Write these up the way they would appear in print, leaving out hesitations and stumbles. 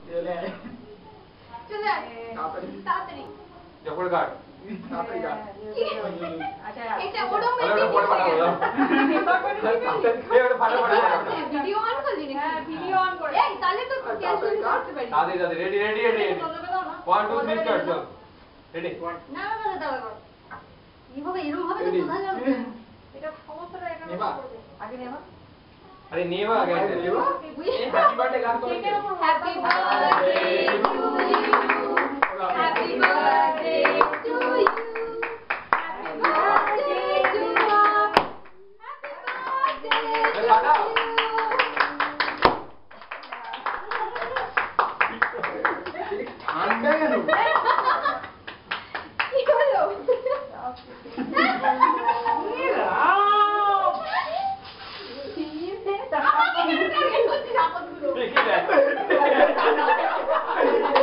চলে আয় চলে আয় তাড়াতাড়ি যখন গাড় তাড়াতাড়ি গাড় আচ্ছা এটা ওরম ওটা পরে পাঠাবো এই ওটা ফাটাফাটি ভিডিও অন করলি নাকি হ্যাঁ ভিডিও অন করে এই তাহলে তো ক্যান্সেল করতে পারি দাদি দাদি রেডি রেডি রেডি 1 2 3 স্টার্ট চল রেডি না না না দাঁড়া এইভাবে এরকম ভাবে তো বোঝা যাবে না এটা সমস্যাটা এখানে করবে আগে নেবা আরে নেবা আগে নেবা হ্যাপি বার্থডে গান করো happy birthday to you happy birthday to you happy birthday to up happy birthday দাদা ঠান্ডা কেন কি হলো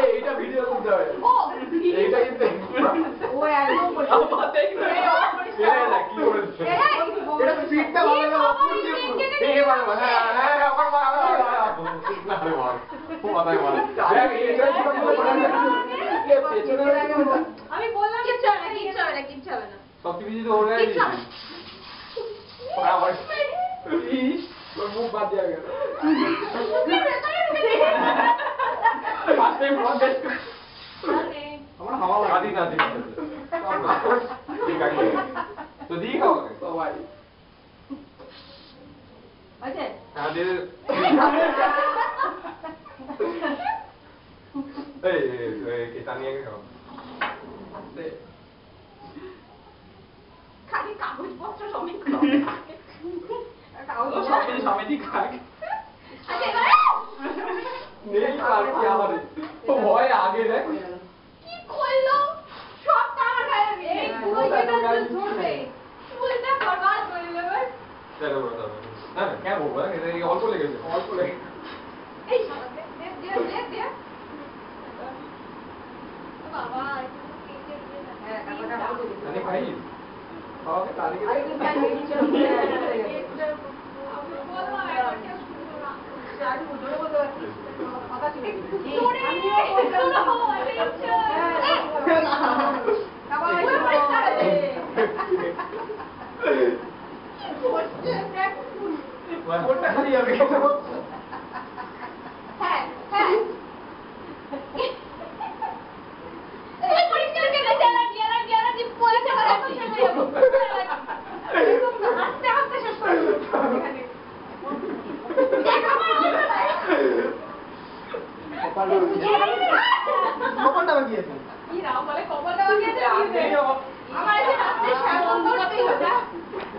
এইটা ভিডিও করতে হবে এইটা কিন্তু ও একদম এটা কি করেছে এটা ফিটটা ভালো না এই ভালো হ্যাঁ আমার মা না রে মা ও মাথায় মার দেখ এইটা কি করে পেছনে লাগে আমি বললাম কিচ্ছু হবে না কিচ্ছু হবে না সব কিছু তো হয়ে গেছে আবার ইস তোর মুখ বাদ দিয়ে গেল পাশে ফোন দেখ আমার হাওয়া লাগে না দিন ঠিক আছে তো দি খাও সবাই আচ্ছা আমাদের এই কি তানিয়া কে খাও খালি কাগজপত্র সমেত ও সবই সমিতি খাক আচ্ছা নেই আর কি আমার ও ভয় আগে দেখ কি করলো সব টাকা খায় এই পুরো এটা ধরবে ফুলটা বরবাদ করে দেবে চলো বড় না না কেন বলবো এটা অল্প লেগেছে অল্প লেগে এই দে বাবা হ্যাঁ টাকাটা হবে আরে ভাই খাওয়াকে তারিখে কোনটা খালি হবে হ্যাঁ হ্যাঁ এই পরিষ্কার করে গেলা যে পয়সা ভরা তো শেষ হয়ে যাবে এরকম হাসতে হাসতে শেষ করে এখানে দেখ আমার কপালটা বাকিয়েছে কি রাও বলে কপালটা বাকিয়েছে আমার এই রাতে সারা বন্ধ করতেই হবে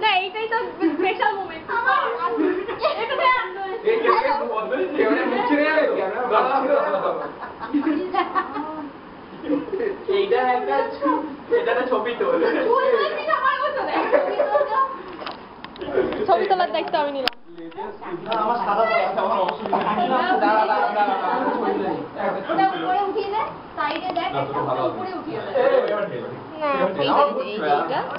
না এইটাই তো স্পেশাল মোমেন্ট আমার এটা দেখ এই কে বন্ধ হয়েছে মানে মুখ ছেড়ে গেল এইটা একটা ছবি তোল ছবি তোলার দায়িত্ব আমি নিলাম আমার সাদা আমার অসুবিধা ওটা উপরে উঠিয়ে দে সাইডে দেখ উপরে উঠিয়ে দে না না এই যে এইটা